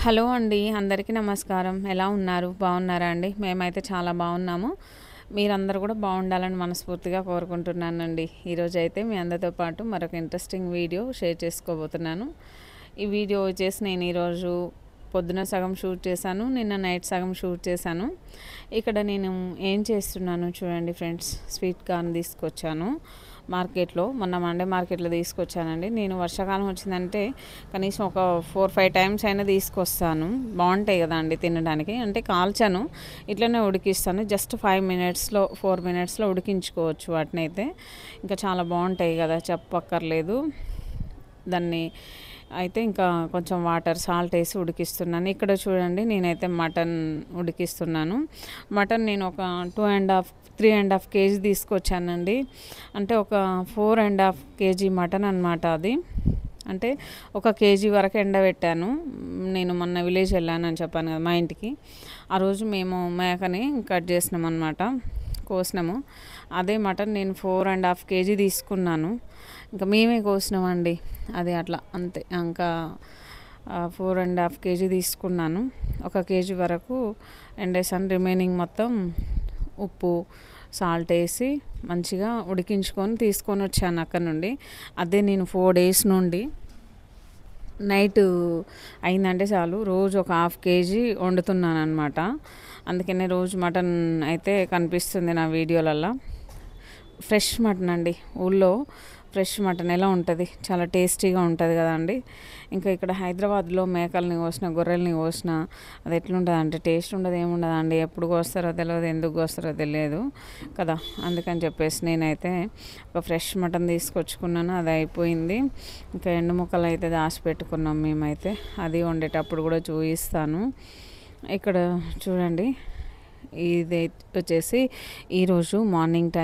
Hello అండి. అందరికీ నమస్కారం. ఎలా ఉన్నారు? బాగున్నారా అండి? మేమైతే చాలా బాగున్నాము. మీరందరూ కూడా బాగుండాలని మనస్ఫూర్తిగా కోరుకుంటున్నానండి. ఈరోజైతే మీ అందరితో పాటు మరొక ఇంట్రెస్టింగ్ వీడియో షేర్ చేసుకోబోతున్నాను. ఈ వీడియో వచ్చేసి నేను ఈరోజు పొద్దున సగం షూట్ చేశాను, నిన్న నైట్ సగం షూట్ చేశాను. ఇక్కడ నేను ఏం చేస్తున్నాను చూడండి ఫ్రెండ్స్. స్వీట్ కార్న్ తీసుకొచ్చాను మార్కెట్లో, మొన్న మండే మార్కెట్లో తీసుకొచ్చానండి. నేను వర్షాకాలం వచ్చిందంటే కనీసం ఒక 4-5 టైమ్స్ అయినా తీసుకొస్తాను. బాగుంటాయి కదా అండి తినడానికి. అంటే కాల్చాను, ఇట్లనే ఉడికిస్తాను. జస్ట్ 4 మినిట్స్లో ఉడికించుకోవచ్చు వాటిని. అయితే ఇంకా చాలా బాగుంటాయి కదా, చెప్పక్కర్లేదు దాన్ని. అయితే ఇంకా కొంచెం వాటర్ సాల్ట్ వేసి ఉడికిస్తున్నాను. ఇక్కడ చూడండి నేనైతే మటన్ ఉడికిస్తున్నాను. మటన్ నేను ఒక 3.5 కేజీ తీసుకొచ్చానండి. అంటే ఒక 4.5 కేజీ మటన్ అన్నమాట అది. అంటే 1 కేజీ వరకు ఎండబెట్టాను. నేను మొన్న విలేజ్ వెళ్ళానని చెప్పాను కదా మా ఇంటికి. ఆ రోజు మేము మేకని కట్ చేసినాం అన్నమాట, కోసినాము. అదే మటన్ నేను 4.5 కేజీ తీసుకున్నాను. ఇంకా మేమే కోసినామండి అది, అట్లా అంతే. ఇంకా 4.5 కేజీ తీసుకున్నాను. 1 కేజీ వరకు ఎండేసాను. రిమైనింగ్ మొత్తం ఉప్పు సాల్ట్ వేసి మంచిగా ఉడికించుకొని తీసుకొని వచ్చాను అక్కడ నుండి. అదే నేను 4 డేస్ నుండి నైట్ అయిందంటే చాలు రోజు ఒక 1/2 కేజీ వండుతున్నాను అనమాట. అందుకనే రోజు మటన్ అయితే కనిపిస్తుంది నా వీడియోలలో. ఫ్రెష్ మటన్ అండి. ఊళ్ళో ఫ్రెష్ మటన్ ఎలా ఉంటుంది, చాలా టేస్టీగా ఉంటుంది కదండి. ఇంకా ఇక్కడ హైదరాబాద్లో మేకల్ని కోసిన, గొర్రెల్ని కోసిన అది ఎట్లుంటుంది అంటే టేస్ట్ ఉండదు, ఏముండదు అండి. ఎప్పుడు కోస్తారో తెలియదు, ఎందుకు కోస్తారో తెలియదు కదా. అందుకని చెప్పేసి నేనైతే ఒక ఫ్రెష్ మటన్ తీసుకొచ్చుకున్నాను. అది అయిపోయింది. ఇంకా ఎండు ముక్కలు అయితే దాచిపెట్టుకున్నాం మేమైతే. అది వండేటప్పుడు కూడా చూపిస్తాను. ఇక్కడ చూడండి, ఇది వచ్చేసి ఈరోజు మార్నింగ్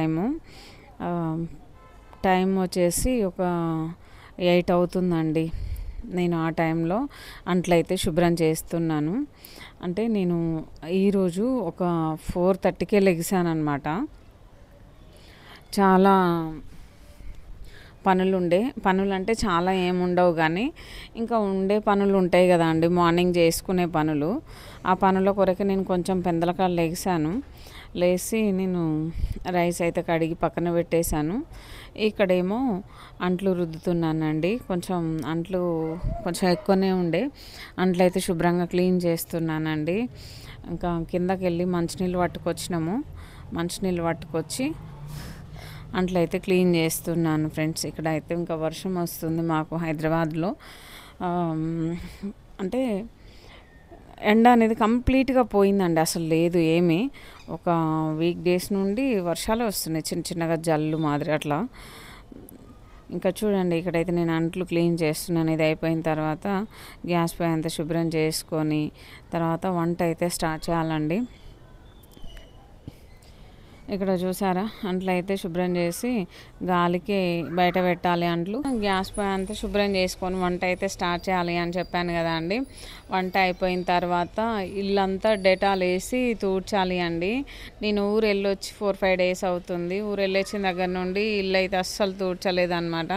టైం వచ్చేసి ఒక 8 అవుతుందండి. నేను ఆ టైంలో అంట్లయితే శుభ్రం చేస్తున్నాను. అంటే నేను ఈరోజు ఒక 4:30కే లెగిసాను అనమాట. చాలా పనులు అంటే చాలా ఏముండవు కానీ ఇంకా ఉండే పనులు ఉంటాయి కదా అండి, మార్నింగ్ చేసుకునే పనులు. ఆ పనుల కొరకు నేను కొంచెం పెందలకాలు లేచి నేను రైస్ అయితే కడిగి పక్కన పెట్టేశాను. ఇక్కడేమో అంట్లు రుద్దుతున్నానండి. అంట్లు కొంచెం ఎక్కువనే ఉండే, అంట్లు అయితే శుభ్రంగా క్లీన్ చేస్తున్నానండి. ఇంకా కిందకి వెళ్ళి మంచినీళ్ళు పట్టుకొచ్చి అంట్లు అయితే క్లీన్ చేస్తున్నాను ఫ్రెండ్స్. ఇక్కడ అయితే ఇంకా వర్షం వస్తుంది మాకు హైదరాబాద్లో. అంటే ఎండ అనేది కంప్లీట్గా పోయిందండి, అసలు లేదు ఏమీ. ఒక వీక్ డేస్ నుండి వర్షాలు వస్తున్నాయి, చిన్న చిన్నగా జల్లు మాదిరి అట్లా. ఇంకా చూడండి ఇక్కడైతే నేను అంట్లు క్లీన్ చేస్తున్నాను. ఇది అయిపోయిన తర్వాత గ్యాస్ పై అంతా శుభ్రం చేసుకొని తర్వాత వంట అయితే స్టార్ట్ చేయాలండి. ఇక్కడ చూసారా, అంట్లు అయితే శుభ్రం చేసి గాలికి బయట పెట్టాలి అంట్లు. గ్యాస్ పై అంతా శుభ్రం చేసుకొని వంట అయితే స్టార్ట్ చేయాలి అని చెప్పాను కదా అండి. వంట అయిపోయిన తర్వాత ఇల్లంతా డెటాల్ వేసి తూడ్చాలి అండి. నేను ఊరు వెళ్ళొచ్చి 4-5 డేస్ అవుతుంది. ఊరు వెళ్ళొచ్చిన దగ్గర నుండి ఇల్లు అయితే అస్సలు తూడ్చలేదన్నమాట.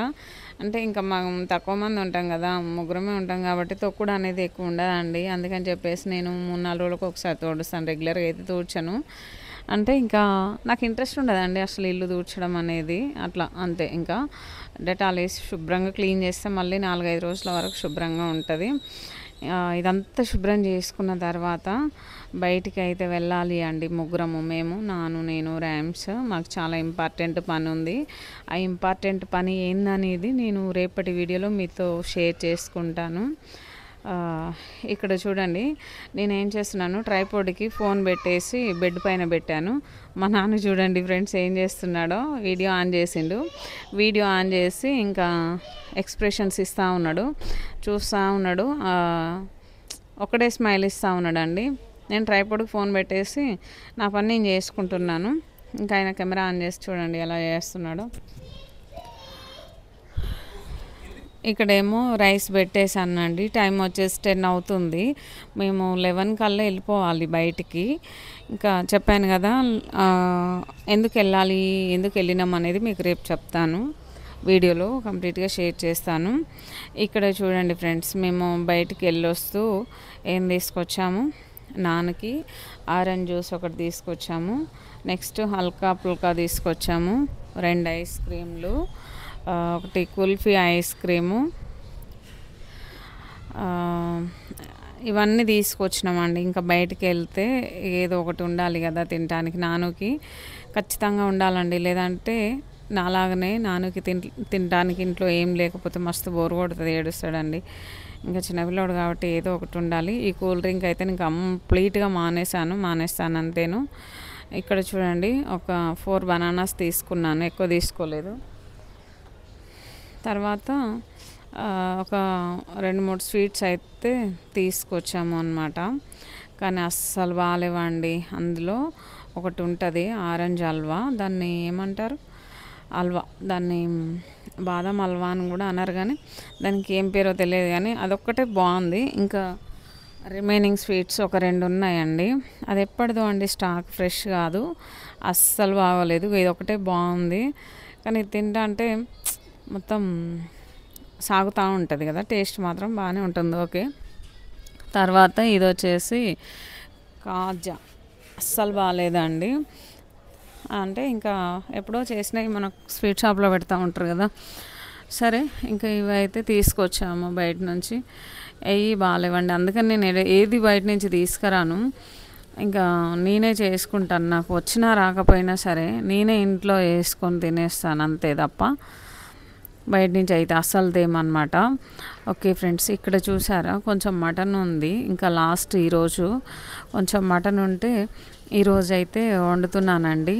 అంటే ఇంకా మనం తక్కువ మంది ఉంటాం కదా, ముగ్గురమే ఉంటాం కాబట్టి తొక్కుడు అనేది ఎక్కువ ఉండదండి. అందుకని చెప్పేసి నేను 3-4 రోజులకు ఒకసారి తోడుస్తాను, రెగ్యులర్గా అయితే తూడ్చను. అంటే ఇంకా నాకు ఇంట్రెస్ట్ ఉండదండి అసలు ఇల్లు తూడ్చడం అనేది, అట్లా అంతే. ఇంకా డెటాల్ వేసి శుభ్రంగా క్లీన్ చేస్తే మళ్ళీ 4-5 రోజుల వరకు శుభ్రంగా ఉంటుంది. ఇదంతా శుభ్రం చేసుకున్న తర్వాత బయటికి అయితే వెళ్ళాలి అండి. ముగ్గురము, నేను ర్యామ్స్. మాకు చాలా ఇంపార్టెంట్ పని ఉంది. ఆ ఇంపార్టెంట్ పని ఏందనేది నేను రేపటి వీడియోలో మీతో షేర్ చేసుకుంటాను. ఇక్కడ చూడండి నేనేం చేస్తున్నాను, ట్రైపోడ్కి ఫోన్ పెట్టేసి బెడ్ పైన పెట్టాను. మా నాన్న చూడండి ఫ్రెండ్స్ ఏం చేస్తున్నాడో, వీడియో ఆన్ చేసి ఇంకా ఎక్స్ప్రెషన్స్ చూస్తూ ఉన్నాడు. ఒకటే స్మైల్ ఇస్తూ ఉన్నాడు అండి. నేను ట్రైపోడ్కి ఫోన్ పెట్టేసి నా పని నేను చేసుకుంటున్నాను. ఇంకా ఆయన కెమెరా ఆన్ చేసి చూడండి ఎలా చేస్తున్నాడో. ఇక్కడేమో రైస్ పెట్టేసానండి. టైం వచ్చేసి 10 అవుతుంది. మేము 11 కల్లా వెళ్ళిపోవాలి బయటికి. ఇంకా చెప్పాను కదా, ఎందుకు వెళ్ళినాం అనేది మీకు రేపు చెప్తాను. వీడియోలో కంప్లీట్గా షేర్ చేస్తాను. ఇక్కడ చూడండి ఫ్రెండ్స్, మేము బయటికి వెళ్ళొస్తూ ఏం తీసుకొచ్చాము, నాన్నకి ఆరెంజ్ జ్యూస్ ఒకటి తీసుకొచ్చాము, నెక్స్ట్ హల్కా పుల్కా తీసుకొచ్చాము, 2 ఐస్ క్రీమ్లు, ఒకటి కుల్ఫీ ఐస్ క్రీము, ఇవన్నీ తీసుకొచ్చినామండి. ఇంకా బయటికి వెళ్తే ఏదో ఒకటి ఉండాలి కదా తినడానికి, నానుకి ఖచ్చితంగా ఉండాలండి. లేదంటే నాలాగనే నానుకి తినడానికి ఇంట్లో ఏం లేకపోతే మస్తు బోర్ కొడుతుంది, ఏడుస్తాడండి. ఇంకా చిన్నపిల్లడు కాబట్టి ఏదో ఒకటి ఉండాలి. ఈ కూల్ డ్రింక్ అయితే నేను కంప్లీట్గా మానేస్తాను అంతేను. ఇక్కడ చూడండి, ఒక 4 బనానాస్ తీసుకున్నాను, ఎక్కువ తీసుకోలేదు. తర్వాత ఒక 2-3 స్వీట్స్ అయితే తీసుకొచ్చాము అన్నమాట. కానీ అస్సలు బాగాలేవండి. అందులో ఒకటి ఉంటుంది ఆరెంజ్ హల్వా, దాన్ని ఏమంటారు, హల్వా, దాన్ని బాదం హల్వా అని కూడా అన్నారు, కానీ దానికి ఏం పేరో తెలియదు. కానీ అదొక్కటే బాగుంది. ఇంకా రిమైనింగ్ స్వీట్స్ ఒక 2 ఉన్నాయండి. అది ఎప్పటిదో అండి, స్టాక్ ఫ్రెష్ కాదు, అస్సలు బాగోలేదు. ఇది ఒకటే బాగుంది. కానీ తింటా అంటే మొత్తం సాగుతూ ఉంటుంది కదా, టేస్ట్ మాత్రం బాగానే ఉంటుంది. ఓకే. తర్వాత ఇది వచ్చేసి కాజా, అస్సలు బాగాలేదండి. అంటే ఇంకా ఎప్పుడో చేసినవి మన స్వీట్ షాప్లో పెడతా ఉంటారు కదా. సరే, ఇంకా ఇవి అయితే తీసుకొచ్చాము బయట నుంచి. అవి బాగాలేవండి. అందుకని నేను ఏది బయట నుంచి తీసుకురాను, ఇంకా నేనే చేసుకుంటాను. నాకు వచ్చినా రాకపోయినా సరే నేనే ఇంట్లో వేసుకొని తినేస్తాను అంతే తప్ప బయట నుంచి అయితే అస్సలు తేమన్నమాట. ఓకే ఫ్రెండ్స్, ఇక్కడ చూసారా కొంచెం మటన్ ఉంది. ఇంకా లాస్ట్ ఈరోజు కొంచెం మటన్ ఉంటే ఈరోజు అయితే వండుతున్నానండి.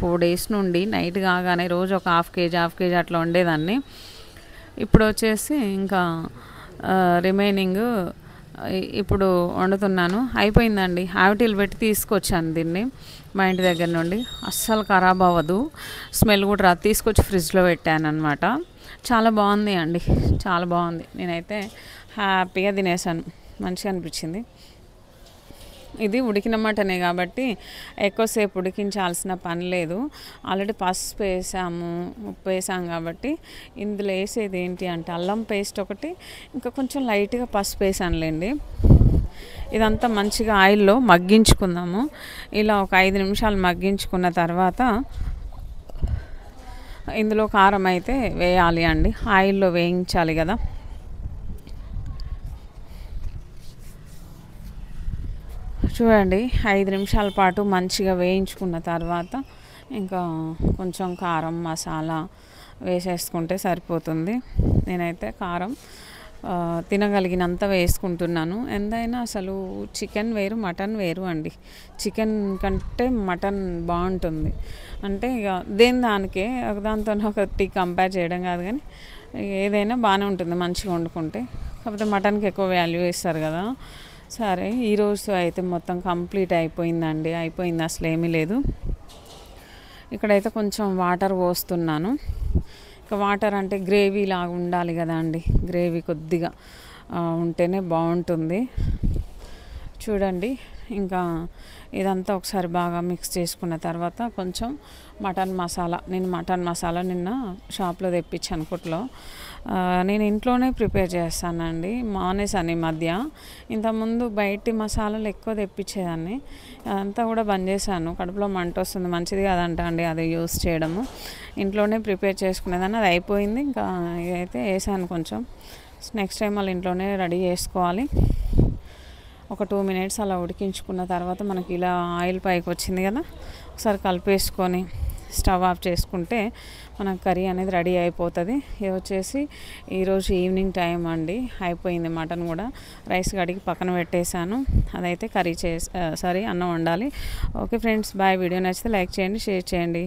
4 days నుండి నైట్ కాగానే రోజు ఒక హాఫ్ కేజీ అట్లా వండేదాన్ని. ఇప్పుడు వచ్చేసి ఇంకా రిమైనింగ్ ఇప్పుడు వండుతున్నాను. అయిపోయిందండి. ఆవిటీలు పెట్టి తీసుకొచ్చాను దీన్ని మా ఇంటి దగ్గర నుండి. అస్సలు ఖరాబ్ అవ్వదు, స్మెల్ కూడా రాదు. తీసుకొచ్చి ఫ్రిడ్జ్లో పెట్టాను అనమాట. చాలా బాగుంది అండి, చాలా బాగుంది. నేనైతే హ్యాపీగా తినేసాను, మంచిగా అనిపించింది. ఇది ఉడికిన మటనే కాబట్టి ఎక్కువసేపు ఉడికించాల్సిన పని లేదు. ఆల్రెడీ పసుపు వేసాము, ఉప్పు వేసాము కాబట్టి ఇందులో వేసేది ఏంటి అంటే అల్లం పేస్ట్ ఒకటి, ఇంకా కొంచెం లైట్గా పసుపు వేసానులేండి. ఇదంతా మంచిగా ఆయిల్లో మగ్గించుకుందాము. ఇలా ఒక 5 నిమిషాలు మగ్గించుకున్న తర్వాత ఇందులో కారం అయితే వేయాలి అండి, ఆయిల్లో వేయించాలి కదా. చూడండి, 5 నిమిషాల పాటు మంచిగా వేయించుకున్న తర్వాత ఇంకా కొంచెం కారం మసాలా వేసేసుకుంటే సరిపోతుంది. నేనైతే కారం తినగలిగినంత వేసుకుంటున్నాను. ఎంతైనా అసలు చికెన్ వేరు మటన్ వేరు అండి. చికెన్ కంటే మటన్ బాగుంటుంది. అంటే ఇక దానికే దాంతో ఒకటి కంపేర్ చేయడం కాదు, కానీ ఏదైనా బాగానే ఉంటుంది మంచిగా వండుకుంటే. కాకపోతే మటన్కి ఎక్కువ వాల్యూ ఇస్తారు కదా. సరే, ఈరోజు అయితే మొత్తం కంప్లీట్ అయిపోయిందండి. అయిపోయింది, అసలు ఏమీ లేదు. ఇక్కడైతే కొంచెం వాటర్ పోస్తున్నాను. ఇక వాటర్ అంటే గ్రేవీ లాగా ఉండాలి కదా అండి, గ్రేవీ కొద్దిగా ఉంటేనే బాగుంటుంది. చూడండి, ఇంకా ఇదంతా ఒకసారి బాగా మిక్స్ చేసుకున్న తర్వాత కొంచెం మటన్ మసాలా, నేను మటన్ మసాలా నిన్న షాప్లో తెప్పించాను కొట్లో. నేను ఇంట్లోనే ప్రిపేర్ చేస్తానండి, మానేసాను ఈ మధ్య. ఇంతకుముందు బయటి మసాలాలు ఎక్కువ తెప్పించేదాన్ని, అదంతా కూడా బంద్ చేశాను. కడుపులో మంట వస్తుంది, మంచిది కాదంట అండి అది యూస్ చేయడము. ఇంట్లోనే ప్రిపేర్ చేసుకునేదాన్ని, అది అయిపోయింది. ఇంకా ఇదైతే వేసాను కొంచెం. నెక్స్ట్ టైం మళ్ళీ ఇంట్లోనే రెడీ చేసుకోవాలి. ఒక 2 minutes అలా ఉడికించుకున్న తర్వాత మనకి ఇలా ఆయిల్ పైకి వచ్చింది కదా, ఒకసారి కలిపేసుకొని స్టవ్ ఆఫ్ చేసుకుంటే మన కర్రీ అనేది రెడీ అయిపోతుంది. ఇది వచ్చేసి ఈరోజు ఈవినింగ్ టైం అండి, అయిపోయింది మటన్ కూడా. రైస్ కడిగి పక్కన పెట్టేశాను, అదైతే అన్నం వండాలి. Okay friends, bye. వీడియో నచ్చితే లైక్ చేయండి, షేర్ చేయండి.